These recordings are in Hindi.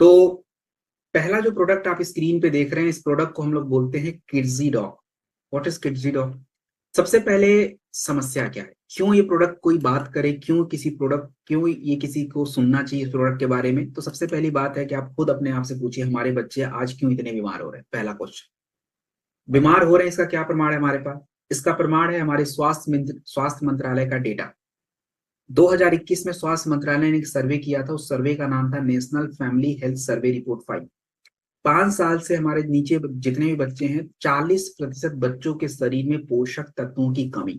तो पहला जो प्रोडक्ट आप स्क्रीन पे देख रहे हैं, इस प्रोडक्ट को हम लोग बोलते हैं Kidzy dog. What is Kidzy dog? सबसे पहले समस्या क्या है, क्यों ये प्रोडक्ट कोई बात करे, क्यों ये किसी को सुनना चाहिए इस प्रोडक्ट के बारे में? तो सबसे पहली बात है कि आप खुद अपने आप से पूछिए, हमारे बच्चे आज क्यों इतने बीमार हो रहे हैं? पहला क्वेश्चन। बीमार हो रहे हैं, इसका क्या प्रमाण है हमारे पास? इसका प्रमाण है हमारे स्वास्थ्य मंत्रालय का डेटा। 2021 में स्वास्थ्य मंत्रालय ने एक सर्वे किया था, उस सर्वे का नाम था national family health survey report 5। 5 साल से हमारे नीचे जितने भी बच्चे हैं, 40% बच्चों के शरीर में पोषक तत्वों की कमी।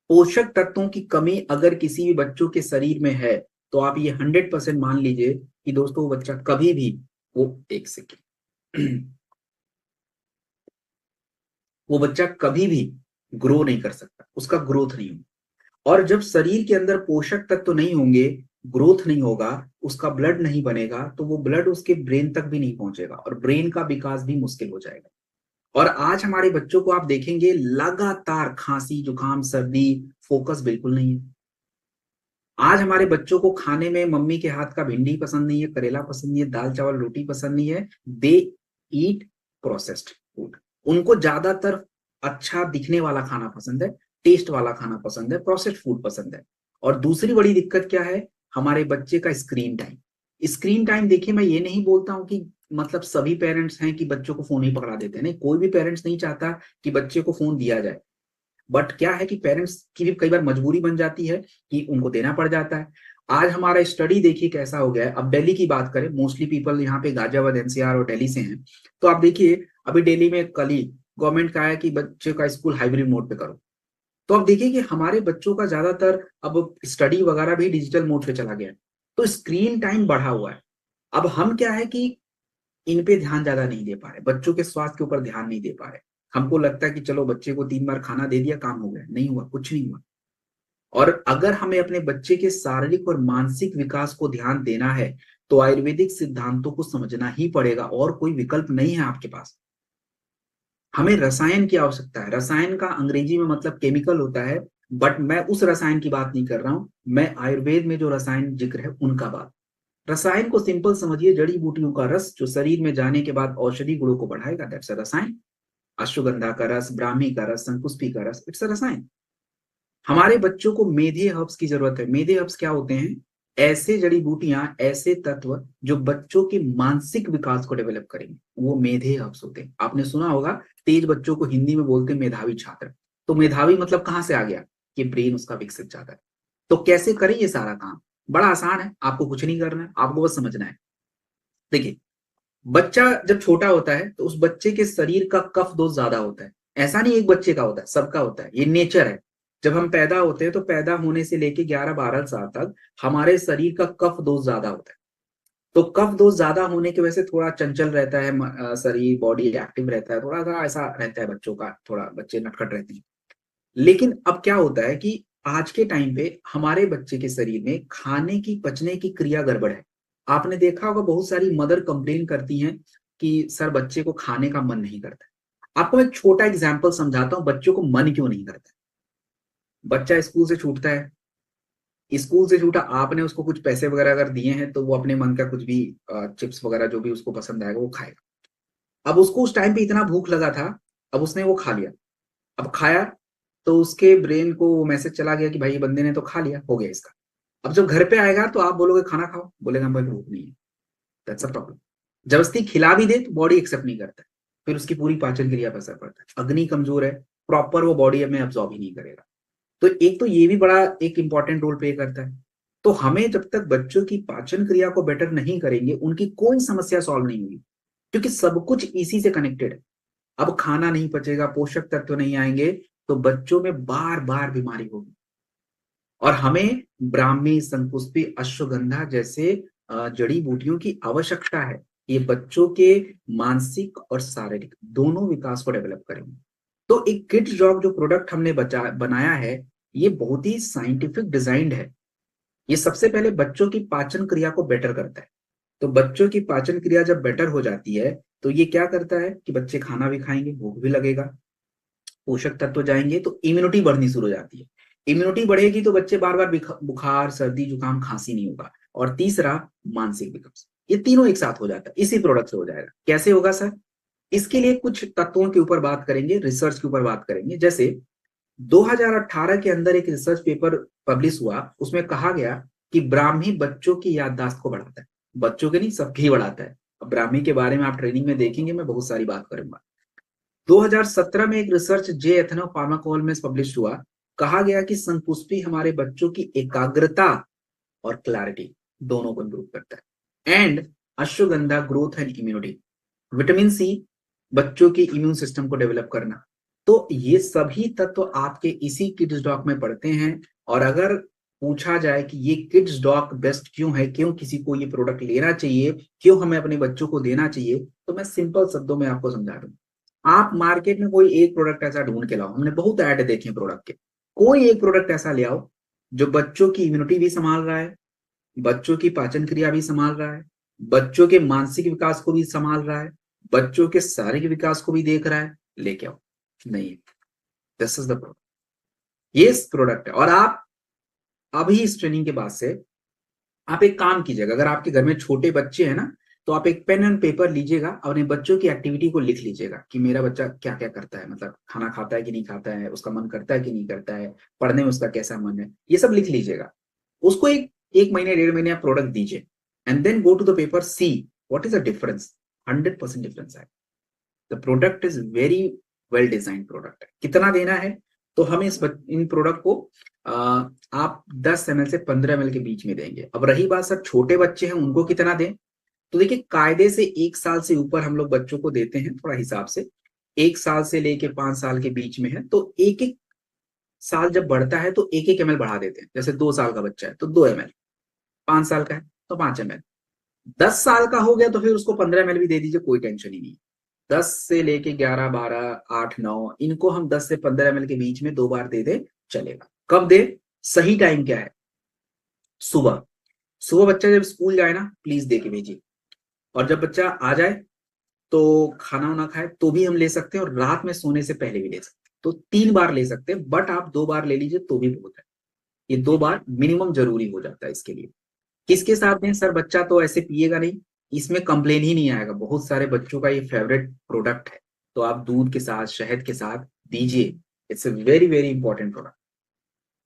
पोषक तत्वों की कमी अगर किसी भी बच्चों के शरीर में है, तो आप ये 100% मान लीजिए कि दोस्तों वो बच्चा कभी भी, वो एक सेकेंड वो बच्चा कभी भी ग्रो नहीं कर सकता, उसका ग्रोथ नहीं होगा। और जब शरीर के अंदर पोषक तत्व नहीं होंगे, ग्रोथ नहीं होगा, उसका ब्लड नहीं बनेगा, तो वो ब्लड उसके ब्रेन तक भी नहीं पहुंचेगा और ब्रेन का विकास भी मुश्किल हो जाएगा। और आज हमारे बच्चों को आप देखेंगे, लगातार खांसी जुकाम सर्दी, फोकस बिल्कुल नहीं है। आज हमारे बच्चों को खाने में मम्मी के हाथ का भिंडी पसंद नहीं है, करेला पसंद नहीं है, दाल चावल रोटी पसंद नहीं है। दे ईट प्रोसेस्ड फूड। उनको ज्यादातर अच्छा दिखने वाला खाना पसंद है, टेस्ट वाला खाना पसंद है, प्रोसेस्ड फूड पसंद है। और दूसरी बड़ी दिक्कत क्या है, हमारे बच्चे का स्क्रीन टाइम। स्क्रीन टाइम देखिए, मैं ये नहीं बोलता हूं कि मतलब सभी पेरेंट्स हैं कि बच्चों को फोन ही पकड़ा देते हैं, नहीं, कोई भी पेरेंट्स नहीं चाहता कि बच्चे को फोन दिया जाए। बट क्या है कि पेरेंट्स की भी कई बार मजबूरी बन जाती है कि उनको देना पड़ जाता है। आज हमारा स्टडी देखिए कैसा हो गया है। अब दिल्ली की बात करें, मोस्टली पीपल यहाँ पे गाजियाबाद एनसीआर और दिल्ली से हैं, तो आप देखिए अभी दिल्ली में कल ही गवर्नमेंट का है कि बच्चे का स्कूल हाइब्रिड मोड पे करो। तो अब देखिए कि हमारे बच्चों का ज्यादातर अब स्टडी वगैरह भी डिजिटल मोड पे चला गया है, तो स्क्रीन टाइम बढ़ा हुआ है। अब हम क्या है कि इन पे ध्यान ज्यादा नहीं दे पा रहे, बच्चों के स्वास्थ्य के ऊपर ध्यान नहीं दे पा रहे। हमको लगता है कि चलो बच्चे को 3 बार खाना दे दिया, काम हो गया। नहीं हुआ, कुछ नहीं हुआ। और अगर हमें अपने बच्चे के शारीरिक और मानसिक विकास को ध्यान देना है, तो आयुर्वेदिक सिद्धांतों को समझना ही पड़ेगा, और कोई विकल्प नहीं है आपके पास। हमें रसायन की आवश्यकता है। रसायन का अंग्रेजी में मतलब केमिकल होता है, बट मैं उस रसायन की बात नहीं कर रहा हूं। मैं आयुर्वेद में जो रसायन जिक्र है उनका बात। रसायन को सिंपल समझिए, जड़ी बूटियों का रस जो शरीर में जाने के बाद औषधि गुणों को बढ़ाएगा, दैट्स अ रसायन। अश्वगंधा का रस, ब्राह्मी का रस, शंकुष्पी का रस, इट्स अ रसायन। हमारे बच्चों को मेधे हर्ब्स की जरूरत है। मेधे हर्ब्स क्या होते हैं? ऐसे जड़ी बूटियां, ऐसे तत्व जो बच्चों के मानसिक विकास को डेवलप करेंगे, वो मेधे हर्ब्स होते हैं। आपने सुना होगा, तेज बच्चों को हिंदी में बोलते हैं मेधावी छात्र। तो मेधावी मतलब कहां से आ गया? कि ब्रेन उसका विकसित ज्यादा है। तो कैसे करें ये सारा काम? बड़ा आसान है, आपको कुछ नहीं करना है, आपको बस समझना है। देखिए, बच्चा जब छोटा होता है तो उस बच्चे के शरीर का कफ दोष ज्यादा होता है। ऐसा नहीं एक बच्चे का होता है, सबका होता है, ये नेचर है। जब हम पैदा होते हैं तो पैदा होने से लेके 11-12 साल तक हमारे शरीर का कफ दोष ज्यादा होता है। तो कफ दोष ज्यादा होने की वजह से थोड़ा चंचल रहता है शरीर, बॉडी एक्टिव रहता है, थोड़ा सा ऐसा रहता है बच्चों का, थोड़ा बच्चे नटखट रहते हैं। लेकिन अब क्या होता है कि आज के टाइम पे हमारे बच्चे के शरीर में खाने की, पचने की क्रिया गड़बड़ है। आपने देखा होगा, बहुत सारी मदर कंप्लेन करती हैं कि सर बच्चे को खाने का मन नहीं करता। आपको एक छोटा एग्जांपल समझाता हूं, बच्चों को मन क्यों नहीं करता। बच्चा स्कूल से छूटता है, स्कूल से छूटा, आपने उसको कुछ पैसे वगैरह अगर दिए हैं, तो वो अपने मन का कुछ भी चिप्स वगैरह जो भी उसको पसंद आएगा वो खाएगा। अब उसको उस टाइम पे इतना भूख लगा था, अब उसने वो खा लिया। अब खाया तो उसके ब्रेन को वो मैसेज चला गया कि भाई ये बंदे ने तो खा लिया, हो गया इसका। अब जब घर पे आएगा तो आप बोलोगे खाना खाओ, बोलेगा भाई भूख नहीं है। That's a problem. जबरदस्ती खिला भी दे तो बॉडी एक्सेप्ट नहीं करता है, फिर उसकी पूरी पाचन क्रिया पर असर पड़ता है। अग्नि कमजोर है, प्रॉपर वो बॉडी में अब्सॉर्ब ही नहीं करेगा। तो एक तो ये भी बड़ा एक इंपॉर्टेंट रोल प्ले करता है। तो हमें जब तक बच्चों की पाचन क्रिया को बेटर नहीं करेंगे, उनकी कोई समस्या सॉल्व नहीं होगी, क्योंकि सब कुछ इसी से कनेक्टेड है। अब खाना नहीं पचेगा, पोषक तत्व नहीं आएंगे, तो बच्चों में बार बार बीमारी होगी। और हमें ब्राह्मी, शंकुष्पी, अश्वगंधा जैसे जड़ी बूटियों की आवश्यकता है। ये बच्चों के मानसिक और शारीरिक दोनों विकास को डेवलप करेंगे। तो एक किड्स डॉग जो प्रोडक्ट हमने बनाया है, ये बहुत ही साइंटिफिक डिजाइंड है। ये सबसे पहले बच्चों की पाचन क्रिया को बेटर करता है। तो बच्चों की पाचन क्रिया जब बेटर हो जाती है, तो ये क्या करता है कि बच्चे खाना भी खाएंगे, भूख भी लगेगा, पोषक तत्व जाएंगे, तो इम्यूनिटी बढ़नी शुरू हो जाती है। इम्यूनिटी बढ़ेगी तो बच्चे बार बार बुखार, सर्दी, जुकाम, खांसी नहीं होगा। और तीसरा, मानसिक विकास। ये तीनों एक साथ हो जाता है, इसी प्रोडक्ट से हो जाएगा। कैसे होगा सर? इसके लिए कुछ तत्वों के ऊपर बात करेंगे, रिसर्च के ऊपर बात करेंगे। जैसे 2018 के अंदर एक रिसर्च पेपर पब्लिश हुआ, उसमें कहा गया कि ब्राह्मी बच्चों की याददाश्त को बढ़ाता है। बच्चों के नहीं, सबकी बढ़ाता है। अब ब्राह्मी के बारे में आप ट्रेनिंग में देखेंगे, मैं बहुत सारी बात करूंगा। 2017 में एक रिसर्च जे एथनो फार्माकोल में पब्लिश हुआ, कहा गया कि संपुष्पी हमारे बच्चों की एकाग्रता और क्लैरिटी दोनों को इंप्रूव करता है। And ashwagandha growth and immunity, vitamin C बच्चों की इम्यून सिस्टम को डेवलप करना। तो ये सभी तत्व आपके इसी किड्स डॉक में पढ़ते हैं। और अगर पूछा जाए कि ये किड्स डॉक बेस्ट क्यों है, क्यों किसी को ये प्रोडक्ट लेना चाहिए, क्यों हमें अपने बच्चों को देना चाहिए, तो मैं सिंपल शब्दों में आपको समझा दूं। आप मार्केट में कोई एक प्रोडक्ट ऐसा ढूंढ के लाओ, हमने बहुत ऐड देखे हैं प्रोडक्ट के, कोई एक प्रोडक्ट ऐसा ले आओ जो बच्चों की इम्यूनिटी भी संभाल रहा है, बच्चों की पाचन क्रिया भी संभाल रहा है, बच्चों के मानसिक विकास को भी संभाल रहा है, बच्चों के शारीरिक विकास को भी देख रहा है। लेके आओ। नहीं, दिस इज द प्रोडक्ट, ये प्रोडक्ट है। और आप अभी इस ट्रेनिंग के बाद से आप एक काम कीजिएगा, अगर आपके घर में छोटे बच्चे हैं ना, तो आप एक पेन एंड पेपर लीजिएगा, अपने बच्चों की एक्टिविटी को लिख लीजिएगा कि मेरा बच्चा क्या क्या करता है, मतलब खाना खाता है कि नहीं खाता है, उसका मन करता है कि नहीं करता है, पढ़ने में उसका कैसा मन है, ये सब लिख लीजिएगा। उसको एक महीने 1.5 महीने आप प्रोडक्ट दीजिए, and then go to the paper, see what is the difference. 100% difference है। The product is very well design product है। कितना देना है? तो हम इन प्रोडक्ट को आप 10 ml से 15 ml के बीच में देंगे। अब रही बात सर छोटे बच्चे हैं उनको कितना दें, तो देखिए कायदे से 1 साल से ऊपर हम लोग बच्चों को देते हैं, थोड़ा हिसाब से 1 साल से लेके 5 साल के बीच में है, तो एक एक साल जब बढ़ता है तो 1-1 ml बढ़ा देते हैं। जैसे 2 साल का बच्चा है तो 2 ml, 5 साल का है तो 5 ml, 10 साल का हो गया तो फिर उसको 15 ml भी दे दीजिए, कोई टेंशन ही नहीं। 10 से लेके 11, 12, 8, 9, इनको हम 10 से 15 ml के बीच में 2 बार दे दे, चलेगा। कब दे? सही टाइम क्या है? सुबह। सुबह बच्चा जब स्कूल जाए ना, प्लीज दे के भेजिए। और जब बच्चा आ जाए तो खाना वाना खाए तो भी हम ले सकते हैं, और रात में सोने से पहले भी ले सकते हैं। तो 3 बार ले सकते हैं, बट आप 2 बार ले लीजिए तो भी बहुत है। ये 2 बार मिनिमम जरूरी हो जाता है इसके लिए। किसके साथ दें सर? बच्चा तो ऐसे पिएगा नहीं, इसमें कंप्लेन ही नहीं आएगा। बहुत सारे बच्चों का ये फेवरेट प्रोडक्ट है, तो आप दूध के साथ, शहद के साथ दीजिए। It's a very very important product.